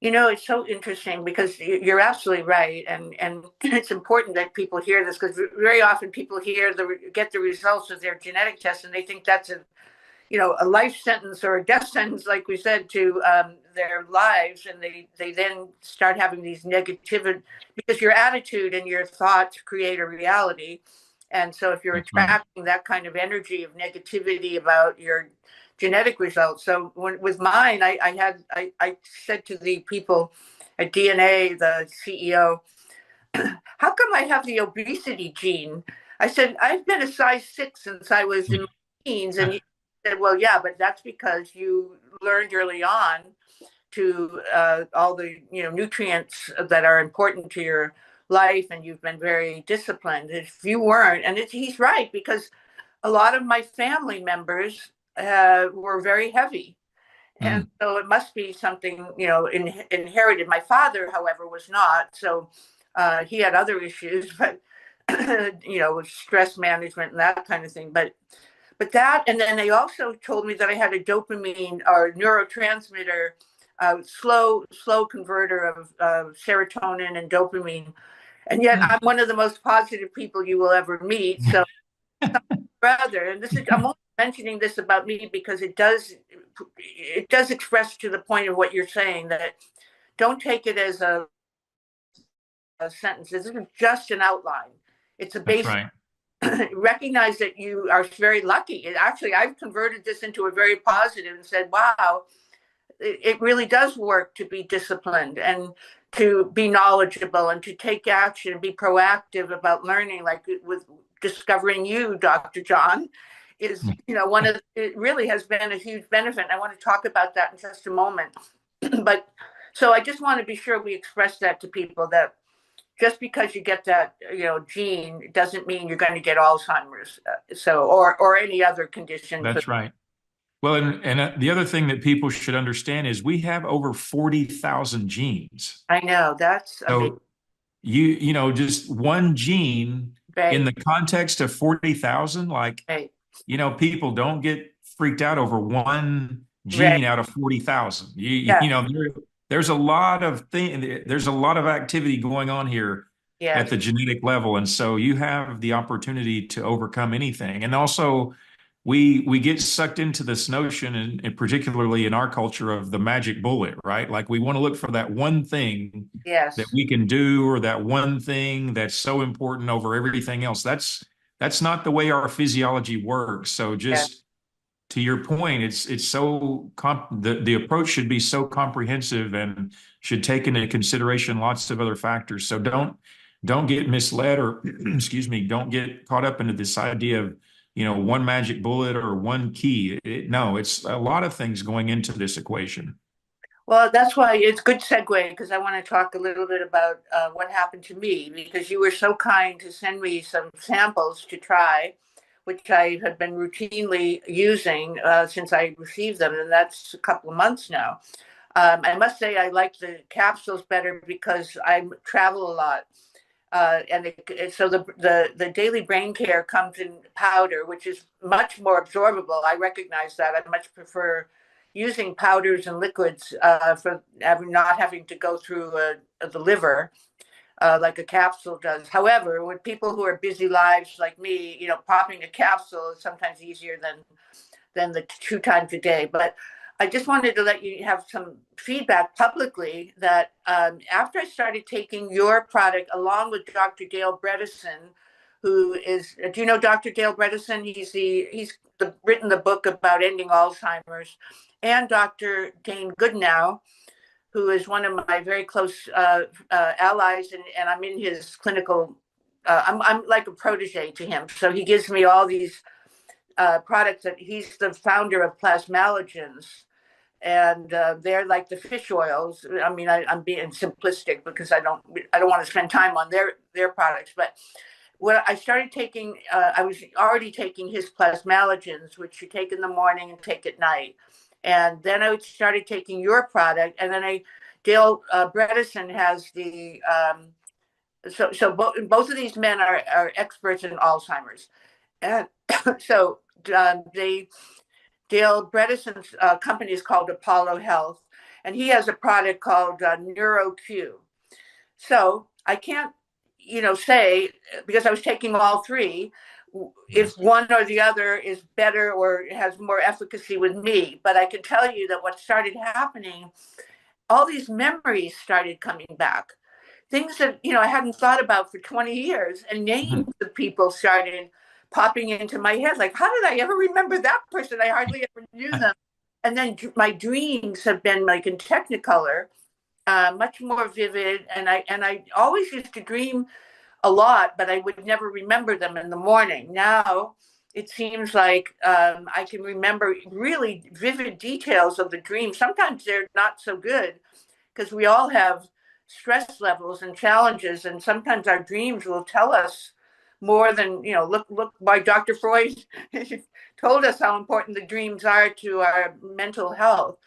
It's so interesting because you're absolutely right, and it's important that people hear this because very often people get the results of their genetic test and they think that's a life sentence or a death sentence, like we said, to their lives, and they then start having these negative, because your attitude and your thoughts create a reality. And so if you're That's right. attracting that kind of energy of negativity about your genetic results. So with mine, I said to the people at DNA, the CEO, how come I have the obesity gene? I said, I've been a size 6 since I was in my teens. And he said, well, yeah, but that's because you learned early on to all the nutrients that are important to your life, and you've been very disciplined. If you weren't, and he's right, because a lot of my family members were very heavy. And Mm. so it must be something, inherited. My father, however, was not. So he had other issues, but, with stress management and that kind of thing. But that, and then they also told me that I had a dopamine or neurotransmitter, slow converter of serotonin and dopamine. And yet Mm. I'm one of the most positive people you will ever meet. So rather, and I'm only mentioning this about me because it does express to the point of what you're saying, that don't take it as a sentence. This isn't just an outline. It's a That's basic. right. Recognize that you are very lucky. Actually, I've converted this into a very positive and said, wow, it really does work to be disciplined and to be knowledgeable and to take action and be proactive about learning, like with discovering you, Dr. John, is, it really has been a huge benefit. And I want to talk about that in just a moment. But so I just want to be sure we express that to people, that just because you get that, gene doesn't mean you're going to get Alzheimer's. Or any other condition. That's right. Well, and the other thing that people should understand is we have over 40,000 genes. I know that's amazing. So just one gene in Right, the context of 40,000, like, right, people don't get freaked out over one right. gene out of 40,000. Yeah, There's a lot of there's a lot of activity going on here at yes, the genetic level. And so you have the opportunity to overcome anything. And also we get sucked into this notion, and particularly in our culture, of the magic bullet, right? Like we want to look for that one thing that yes, we can do, or that one thing that's so important over everything else. That's not the way our physiology works. So yes. just to your point, it's so the approach should be so comprehensive and should take into consideration lots of other factors. So don't get misled, or excuse me, don't get caught up into this idea of one magic bullet or one key. No, it's a lot of things going into this equation. Well, that's why it's good segue, because I want to talk a little bit about what happened to me, because you were so kind to send me some samples to try, which I have been routinely using since I received them, and that's a couple of months now. I must say I like the capsules better because I travel a lot. So the daily brain care comes in powder, which is much more absorbable. I recognize that. I much prefer using powders and liquids for not having to go through the liver like a capsule does. However, with people who are busy lives like me, popping a capsule is sometimes easier than the 2 times a day. But I just wanted to let you have some feedback publicly that after I started taking your product along with Dr. Dale Bredesen, who is, do you know Dr. Dale Bredesen? Written the book about ending Alzheimer's, and Dr. Dane Goodnow, who is one of my very close allies, and I'm in his clinical. I'm like a protege to him, so he gives me all these products. That he's the founder of Plasmalogens, and they're like the fish oils. I mean, I'm being simplistic because I don't want to spend time on their products. But when I started taking, I was already taking his Plasmalogens, which you take in the morning and take at night. And then I started taking your product, and then Dale Bredesen has the both of these men are experts in Alzheimer's, and so Dale Bredesen's company is called Apollo Health, and he has a product called NeuroQ. So I can't, say, because I was taking all three, if one or the other is better or has more efficacy with me. But I can tell you that what started happening, all these memories started coming back. Things that, I hadn't thought about for 20 years, and names of people started popping into my head. Like, how did I ever remember that person? I hardly ever knew them. And then my dreams have been like in Technicolor, much more vivid. And I always used to dream a lot, but I would never remember them in the morning. Now it seems like I can remember really vivid details of the dream. Sometimes they're not so good because we all have stress levels and challenges, and sometimes our dreams will tell us more than, look why Dr. Freud told us how important the dreams are to our mental health.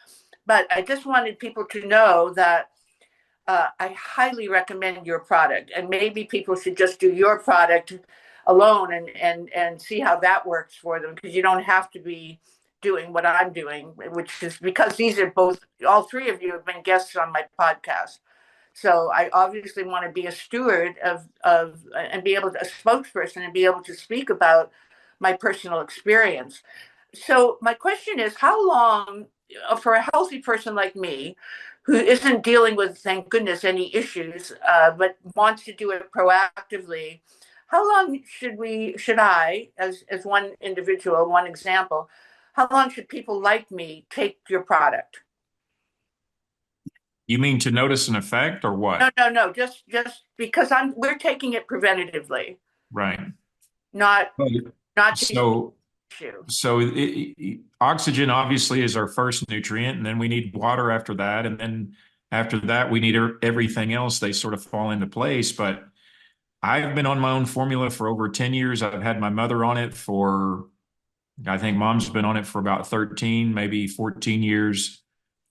But I just wanted people to know that I highly recommend your product, and maybe people should just do your product alone and see how that works for them, because you don't have to be doing what I'm doing, which is because all three of you have been guests on my podcast. So I obviously want to be a steward of and be able to, a spokesperson, and be able to speak about my personal experience. So my question is, how long, for a healthy person like me, who isn't dealing with, thank goodness, any issues, but wants to do it proactively, how long should I, as one individual, one example, how long should people like me take your product? You mean to notice an effect, or No, what? no, no. Just because we're taking it preventatively, Right. not Well, not. So issue. So oxygen obviously is our first nutrient, and then we need water after that, and then after that we need everything else. They sort of fall into place. But I've been on my own formula for over 10 years. I've had my mother on it for, I think mom's been on it for about 13, maybe 14 years.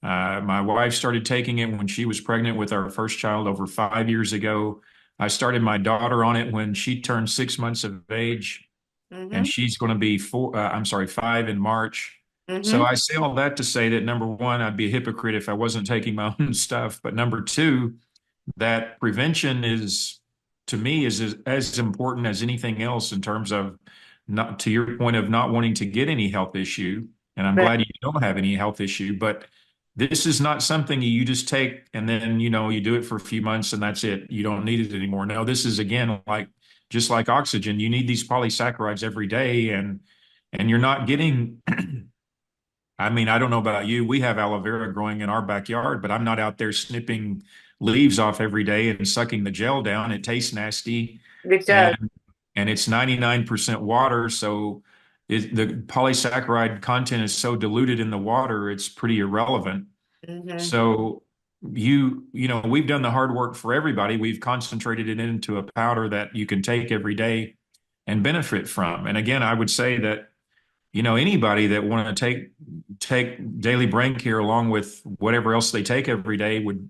My wife started taking it when she was pregnant with our first child over 5 years ago. I started my daughter on it when she turned 6 months of age, and Mm-hmm. she's going to be I'm sorry, 5 in March. So Mm-hmm. I say all that to say that number one, I'd be a hypocrite if I wasn't taking my own stuff. But number two, that prevention is, to me, is as important as anything else in terms of, not to your point of not wanting to get any health issue. And I'm Right. glad you don't have any health issue, but this is not something you just take and then, you do it for a few months and that's it. You don't need it anymore. No, this is again, like, just like oxygen, you need these polysaccharides every day, and you're not getting, I mean, I don't know about you. We have aloe vera growing in our backyard, but I'm not out there snipping leaves off every day and sucking the gel down. It tastes nasty, It does. and it's 99% water. So the polysaccharide content is so diluted in the water, it's pretty irrelevant. Mm-hmm. So we've done the hard work for everybody. We've concentrated it into a powder that you can take every day and benefit from. And again, I would say that anybody that want to take daily brain care along with whatever else they take every day would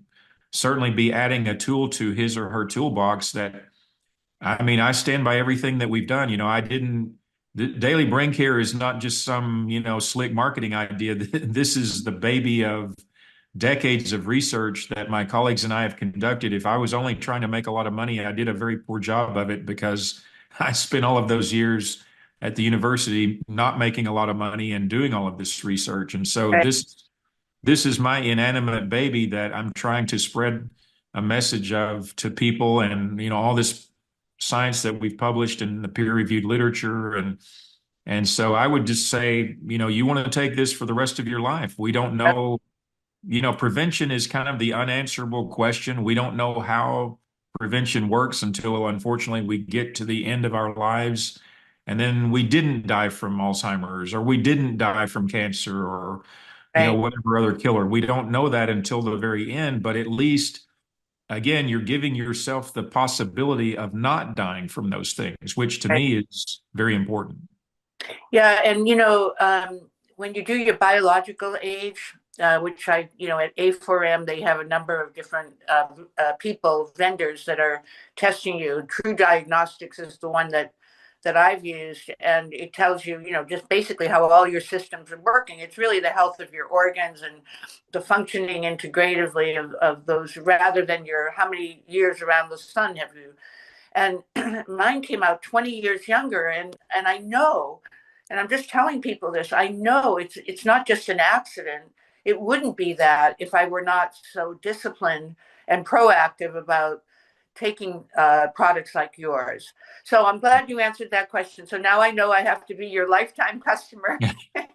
certainly be adding a tool to his or her toolbox. That, I mean, I stand by everything that we've done. I didn't the daily brain care is not just some slick marketing idea. This is the baby of decades of research that my colleagues and I have conducted. If I was only trying to make a lot of money, I did a very poor job of it, because I spent all of those years at the university not making a lot of money and doing all of this research. And so Right. this is my inanimate baby that I'm trying to spread a message of to people, and all this science that we've published in the peer-reviewed literature. And so I would just say, you want to take this for the rest of your life. We don't know, prevention is kind of the unanswerable question. We don't know how prevention works until, unfortunately, we get to the end of our lives. And then we didn't die from Alzheimer's, or we didn't die from cancer, or, Right. whatever other killer. We don't know that until the very end. But at least, again, you're giving yourself the possibility of not dying from those things, which to Right. me is very important. Yeah, and when you do your biological age, which at A4M, they have a number of different people, vendors that are testing you. True Diagnostics is the one that I've used, and it tells you, just basically how all your systems are working. It's really the health of your organs and the functioning integratively of those, rather than your how many years around the sun have you. And mine came out 20 years younger, and I know, and I'm just telling people this, I know it's not just an accident. It wouldn't be that if I were not so disciplined and proactive about taking products like yours. So I'm glad you answered that question. So now I know I have to be your lifetime customer.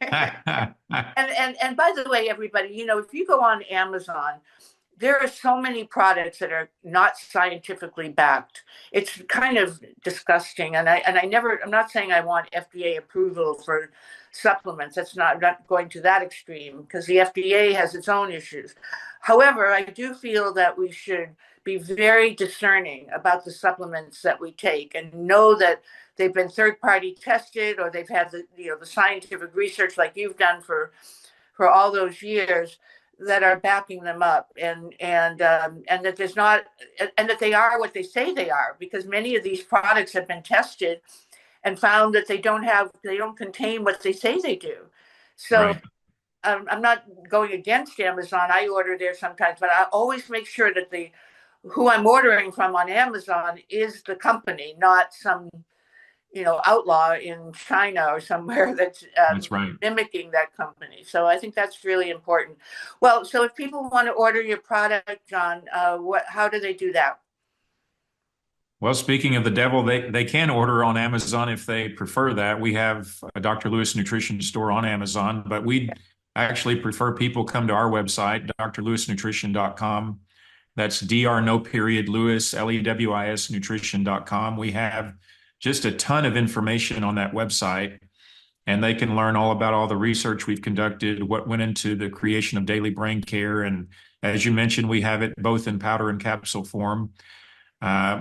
And by the way, everybody, if you go on Amazon, there are so many products that are not scientifically backed. It's kind of disgusting. I'm not saying I want FDA approval for supplements. I'm not going to that extreme, because the FDA has its own issues. However, I do feel that we should be very discerning about the supplements that we take, and know that they've been third party tested, or they've had the scientific research like you've done for all those years, that are backing them up, and that there's not, and that they are what they say they are, because many of these products have been tested and found that they don't contain what they say they do. So Right. I'm not going against Amazon. I order there sometimes, but I always make sure that the who I'm ordering from on Amazon is the company, not some outlaw in China or somewhere that's That's right. mimicking that company. So I think that's really important. Well, so if people want to order your product, John, how do they do that? Well, speaking of the devil, they can order on Amazon if they prefer that. We have a Dr. Lewis Nutrition store on Amazon, but we actually prefer people come to our website, drlewisnutrition.com. That's Dr. No period Lewis, Lewis nutrition.com. We have just a ton of information on that website. and they can learn all about all the research we've conducted, what went into the creation of daily brain care. And as you mentioned, we have it both in powder and capsule form.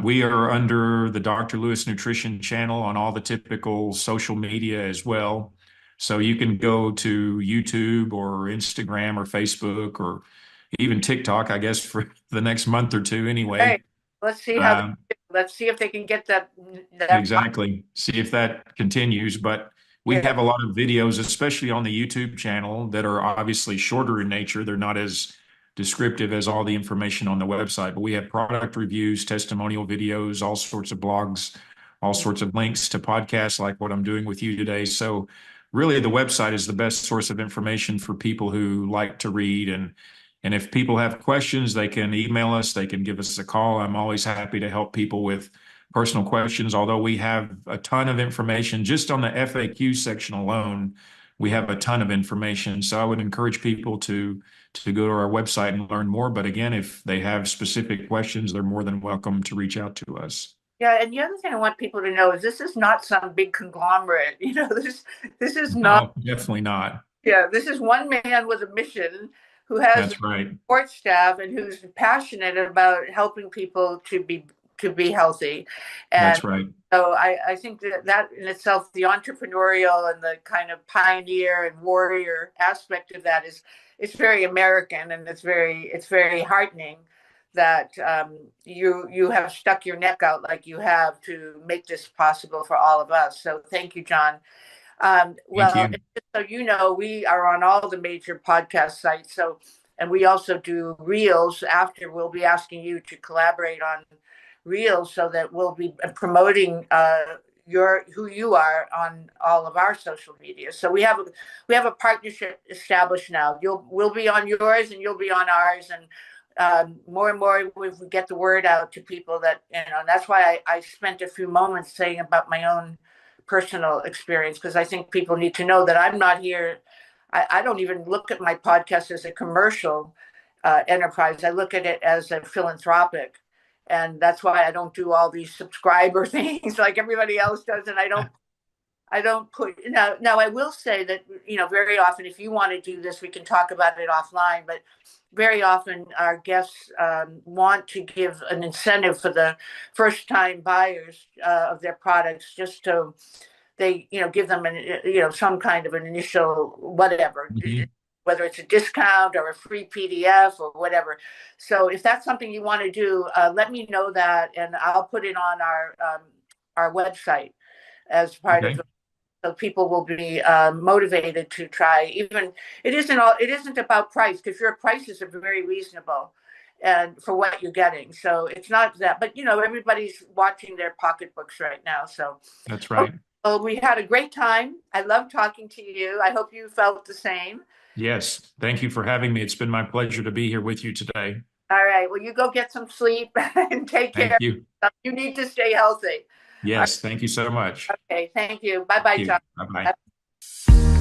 We are under the Dr. Lewis Nutrition channel on all the typical social media as well. So you can go to YouTube or Instagram or Facebook or even TikTok, I guess, for the next month or two anyway. Hey, let's see Um, let's see if they can get that. Exactly. See if that continues. But we Yeah. have a lot of videos, especially on the YouTube channel, that are obviously shorter in nature. They're not as descriptive as all the information on the website, but we have product reviews, testimonial videos, all sorts of blogs, all sorts of links to podcasts like what I'm doing with you today. So really the website is the best source of information for people who like to read. And if people have questions, they can email us, they can give us a call. I'm always happy to help people with personal questions, although we have a ton of information just on the FAQ section alone. We have a ton of information. So I would encourage people to go to our website and learn more. But again, if they have specific questions, they're more than welcome to reach out to us. Yeah, and the other thing I want people to know is this is not some big conglomerate. This is not. No, definitely not. Yeah, this is one man with a mission who has a That's right. support staff and who's passionate about helping people to be healthy. And That's right. so I think that in itself, the entrepreneurial and the kind of pioneer and warrior aspect of that is it's very American, and it's very heartening that you have stuck your neck out like you have to make this possible for all of us. So thank you, John. Well, Thank you. just so you know, we are on all the major podcast sites. So, and we also do reels. After, we'll be asking you to collaborate on reels so that we'll be promoting who you are on all of our social media. So we have a partnership established now. We'll be on yours and you'll be on ours, and more and more we get the word out to people that, and that's why I spent a few moments saying about my own personal experience, because I think people need to know that I'm not here. I don't even look at my podcast as a commercial enterprise. I look at it as a philanthropic. And that's why I don't do all these subscriber things like everybody else does. And I don't put now I will say that, very often, if you want to do this, we can talk about it offline, but very often our guests want to give an incentive for the first time buyers of their products, just to they give them some kind of an initial whatever. Mm-hmm. Whether it's a discount or a free PDF or whatever. So if that's something you want to do, let me know that, and I'll put it on our website as part of it, so people will be motivated to try. Even it isn't about price, because your prices are very reasonable and for what you're getting. So it's not that, but everybody's watching their pocketbooks right now. So that's right. Well, we had a great time. I love talking to you. I hope you felt the same. Yes. Thank you for having me. It's been my pleasure to be here with you today. All right. Well, you go get some sleep and take care. Thank you. You need to stay healthy. Yes. Thank you so much. Okay. Thank you. Bye-bye, John. Bye-bye.